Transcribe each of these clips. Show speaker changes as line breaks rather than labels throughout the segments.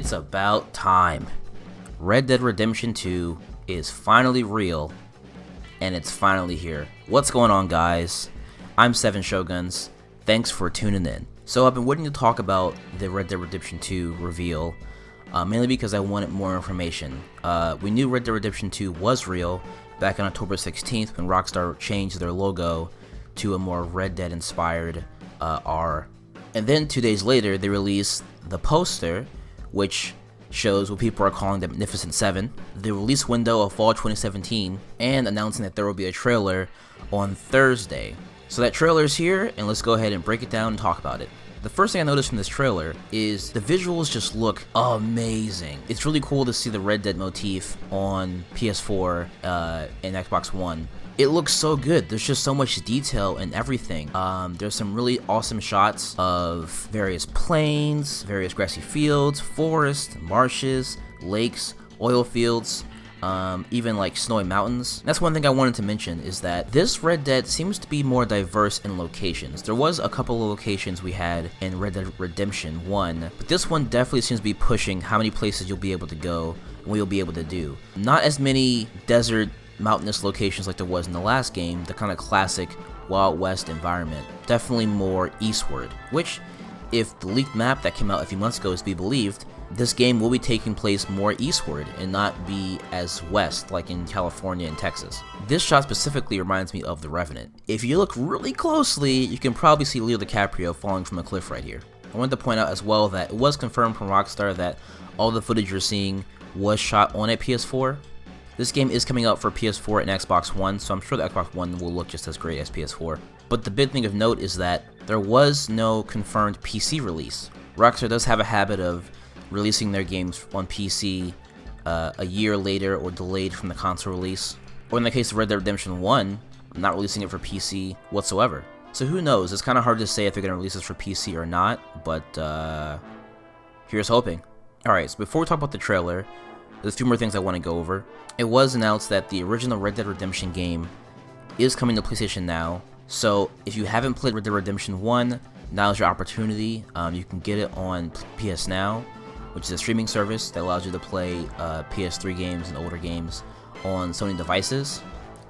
It's about time. Red Dead Redemption 2 is finally real, and it's finally here. What's going on, guys? I'm Seven Shoguns. Thanks for tuning in. So I've been waiting to talk about the Red Dead Redemption 2 reveal, mainly because I wanted more information. We knew Red Dead Redemption 2 was real back on October 16th when Rockstar changed their logo to a more Red Dead inspired R. And then 2 days later, they released the poster, which shows what people are calling the Magnificent Seven, the release window of fall 2017, and announcing that there will be a trailer on Thursday. So that trailer is here, and let's go ahead and break it down and talk about it. The first thing I noticed from this trailer is the visuals just look amazing. It's really cool to see the Red Dead motif on PS4 and Xbox One. It looks so good. There's just so much detail and everything. There's some really awesome shots of various plains, various grassy fields, forests, marshes, lakes, oil fields, even like snowy mountains. That's one thing I wanted to mention, is that this Red Dead seems to be more diverse in locations. There was a couple of locations we had in Red Dead Redemption 1, but this one definitely seems to be pushing how many places you'll be able to go and what you'll be able to do. Not as many desert, mountainous locations like there was in the last game, the kind of classic Wild West environment. Definitely more eastward, which, if the leaked map that came out a few months ago is to be believed, this game will be taking place more eastward and not be as west like in California and Texas. This shot specifically reminds me of The Revenant. If you look really closely, you can probably see Leo DiCaprio falling from a cliff right here. I wanted to point out as well that it was confirmed from Rockstar that all the footage you're seeing was shot on a PS4. This game is coming out for PS4 and Xbox One, so I'm sure the Xbox One will look just as great as PS4. But the big thing of note is that there was no confirmed PC release. Rockstar does have a habit of releasing their games on PC a year later or delayed from the console release. Or in the case of Red Dead Redemption 1, not releasing it for PC whatsoever. So who knows, it's kind of hard to say if they're going to release this for PC or not, but here's hoping. Alright, so before we talk about the trailer, there's a few more things I want to go over. It was announced that the original Red Dead Redemption game is coming to PlayStation Now, so if you haven't played Red Dead Redemption 1, now's your opportunity. You can get it on PS Now, which is a streaming service that allows you to play PS3 games and older games on Sony devices.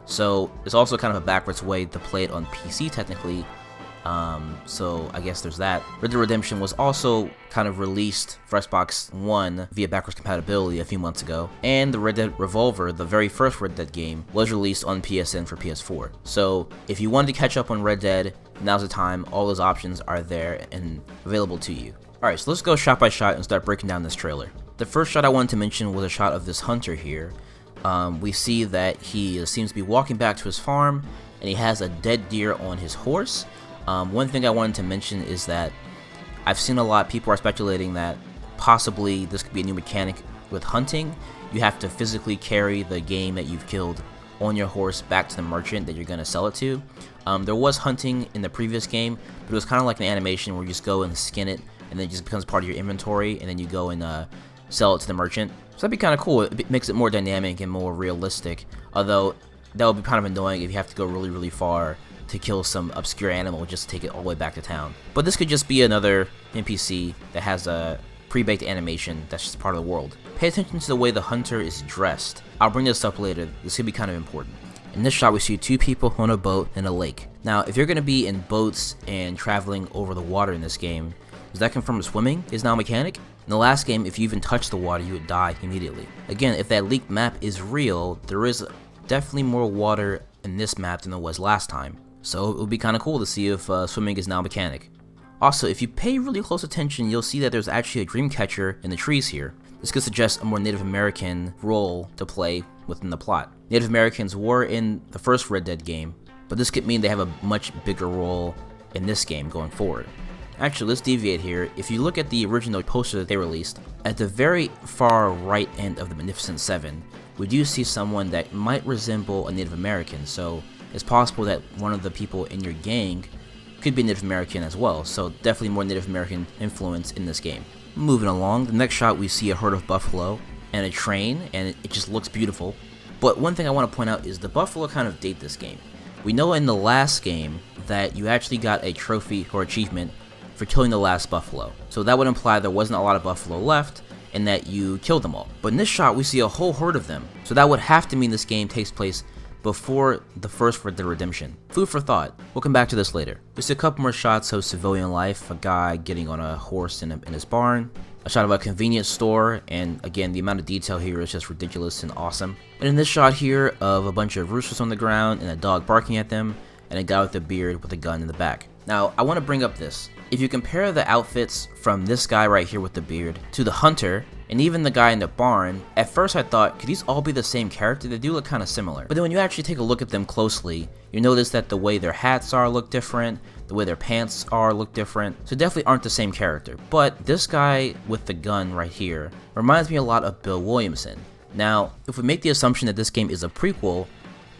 So it's also kind of a backwards way to play it on PC technically. So I guess there's that. Red Dead Redemption was also kind of released for Xbox One via backwards compatibility a few months ago, and the Red Dead Revolver, the very first Red Dead game, was released on PSN for PS4. So if you wanted to catch up on Red Dead, now's the time. All those options are there and available to you. Alright, so let's go shot by shot and start breaking down this trailer. The first shot I wanted to mention was a shot of this hunter here. We see that he seems to be walking back to his farm, and he has a dead deer on his horse. One thing I wanted to mention is that I've seen a lot of people are speculating that possibly this could be a new mechanic with hunting. You have to physically carry the game that you've killed on your horse back to the merchant that you're going to sell it to. There was hunting in the previous game, but it was kind of like an animation where you just go and skin it, and then it just becomes part of your inventory, and then you go and sell it to the merchant. So that'd be kind of cool. It makes it more dynamic and more realistic, although that would be kind of annoying if you have to go really, really far to kill some obscure animal just to take it all the way back to town. But this could just be another NPC that has a pre-baked animation that's just part of the world. Pay attention to the way the hunter is dressed. I'll bring this up later. This could be kind of important. In this shot, we see two people on a boat in a lake. Now, if you're going to be in boats and traveling over the water in this game, does that confirm swimming is now a mechanic? In the last game, if you even touched the water, you would die immediately. Again, if that leaked map is real, there is definitely more water in this map than there was last time. So it would be kind of cool to see if swimming is now a mechanic. Also, if you pay really close attention, you'll see that there's actually a dream catcher in the trees here. This could suggest a more Native American role to play within the plot. Native Americans were in the first Red Dead game, but this could mean they have a much bigger role in this game going forward. Actually, let's deviate here. If you look at the original poster that they released, at the very far right end of the Magnificent Seven, we do see someone that might resemble a Native American, so it's possible that one of the people in your gang could be Native American as well, so definitely more Native American influence in this game. Moving along, the next shot we see a herd of buffalo and a train, and it just looks beautiful. But one thing I want to point out is the buffalo kind of date this game. We know in the last game that you actually got a trophy or achievement for killing the last buffalo. So that would imply there wasn't a lot of buffalo left, and that you kill them all. But in this shot, we see a whole horde of them. So that would have to mean this game takes place before the first Red Dead Redemption. Food for thought. We'll come back to this later. We see a couple more shots of civilian life, a guy getting on a horse in his barn, a shot of a convenience store, and again, the amount of detail here is just ridiculous and awesome. And in this shot here of a bunch of roosters on the ground and a dog barking at them, and a guy with a beard with a gun in the back. Now, I want to bring up this. If you compare the outfits from this guy right here with the beard to the hunter, and even the guy in the barn, at first I thought, could these all be the same character? They do look kind of similar. But then when you actually take a look at them closely, you notice that the way their hats are look different, the way their pants are look different, so definitely aren't the same character. But this guy with the gun right here reminds me a lot of Bill Williamson. Now, if we make the assumption that this game is a prequel,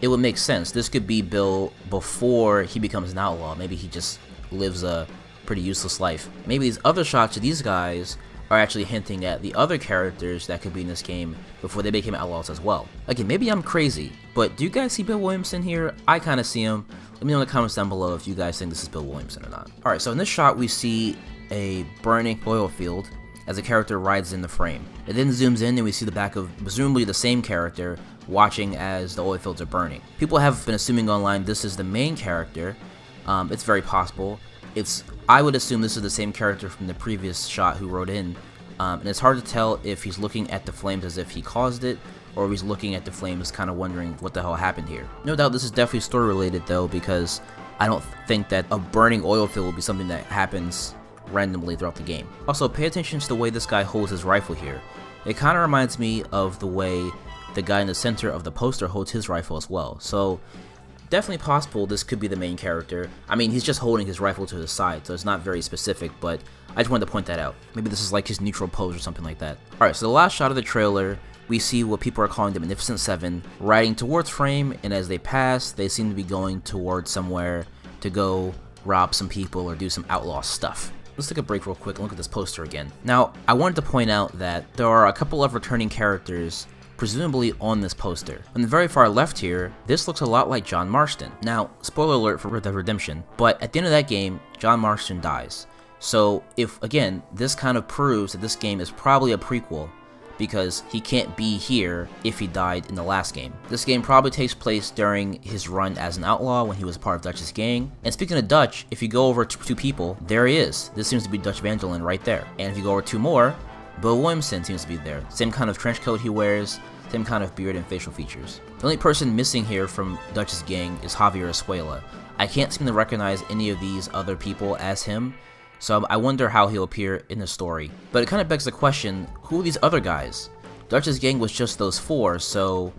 it would make sense. This could be Bill before he becomes an outlaw. Maybe he just lives a pretty useless life. Maybe these other shots of these guys are actually hinting at the other characters that could be in this game before they became outlaws as well. Again, maybe I'm crazy, but do you guys see Bill Williamson here? I kind of see him. Let me know in the comments down below if you guys think this is Bill Williamson or not. Alright, so in this shot we see a burning oil field as a character rides in the frame. It then zooms in and we see the back of presumably the same character watching as the oil fields are burning. People have been assuming online this is the main character. It's very possible. I would assume this is the same character from the previous shot who wrote in, and it's hard to tell if he's looking at the flames as if he caused it, or if he's looking at the flames kind of wondering what the hell happened here. No doubt this is definitely story related though, because I don't think that a burning oil field will be something that happens randomly throughout the game. Also, pay attention to the way this guy holds his rifle here. It kind of reminds me of the way the guy in the center of the poster holds his rifle as well. So definitely possible this could be the main character. I mean, he's just holding his rifle to the side, so it's not very specific, but I just wanted to point that out. Maybe this is like his neutral pose or something like that. Alright, so the last shot of the trailer, we see what people are calling the Magnificent Seven riding towards Frame, and as they pass, they seem to be going towards somewhere to go rob some people or do some outlaw stuff. Let's take a break real quick and look at this poster again. Now, I wanted to point out that there are a couple of returning characters presumably on this poster. On the very far left here, this looks a lot like John Marston. Now, spoiler alert for Red Dead Redemption, but at the end of that game, John Marston dies. So if, again, this kind of proves that this game is probably a prequel, because he can't be here if he died in the last game. This game probably takes place during his run as an outlaw when he was a part of Dutch's gang. And speaking of Dutch, if you go over to two people, there he is. This seems to be Dutch Van der Linde right there. And if you go over two more, Bill Williamson seems to be there. Same kind of trench coat he wears, same kind of beard and facial features. The only person missing here from Dutch's gang is Javier Escuela. I can't seem to recognize any of these other people as him, so I wonder how he'll appear in the story. But it kind of begs the question, who are these other guys? Dutch's gang was just those four, so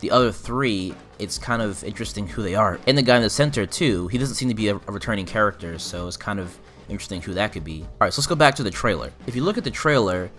the other three, it's kind of interesting who they are. And the guy in the center too, he doesn't seem to be a returning character, so it's kind of interesting who that could be. Alright, so let's go back to the trailer. If you look at the trailer,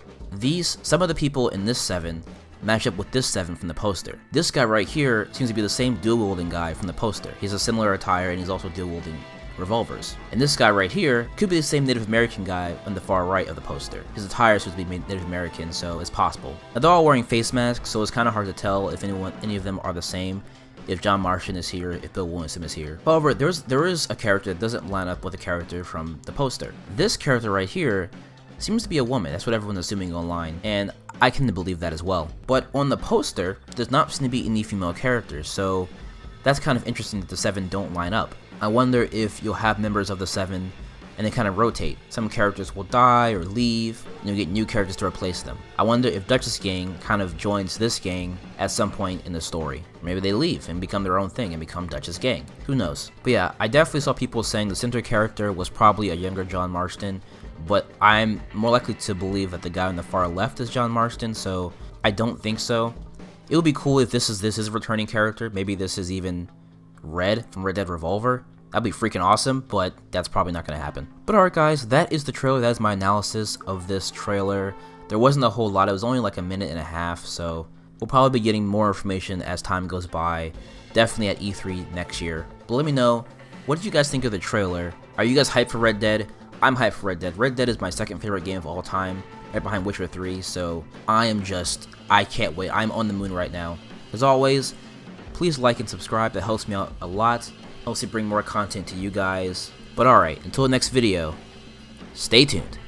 some of the people in this 7 match up with this 7 from the poster. This guy right here seems to be the same dual-wielding guy from the poster. He has a similar attire and he's also dual-wielding revolvers. And this guy right here could be the same Native American guy on the far right of the poster. His attire seems to be Native American, so it's possible. Now they're all wearing face masks, so it's kind of hard to tell if any of them are the same. If John Marston is here, if Bill Williamson is here. However, there is a character that doesn't line up with a character from the poster. This character right here seems to be a woman. That's what everyone's assuming online, and I can believe that as well. But on the poster, there's not seem to be any female characters, so that's kind of interesting that the 7 don't line up. I wonder if you'll have members of the 7 and they kind of rotate. Some characters will die or leave, and you'll get new characters to replace them. I wonder if Dutch's gang kind of joins this gang at some point in the story. Maybe they leave and become their own thing and become Dutch's gang. Who knows? But yeah, I definitely saw people saying the center character was probably a younger John Marston, but I'm more likely to believe that the guy on the far left is John Marston, so I don't think so. It would be cool if this is a returning character. Maybe this is even Red from Red Dead Revolver. That'd be freaking awesome, but that's probably not going to happen. But alright guys, that is the trailer. That is my analysis of this trailer. There wasn't a whole lot. It was only like a minute and a half, so we'll probably be getting more information as time goes by. Definitely at E3 next year. But let me know, what did you guys think of the trailer? Are you guys hyped for Red Dead? I'm hyped for Red Dead. Red Dead is my second favorite game of all time, right behind Witcher 3, so I can't wait. I'm on the moon right now. As always, please like and subscribe. That helps me out a lot. Helps me bring more content to you guys. But alright, until the next video, stay tuned.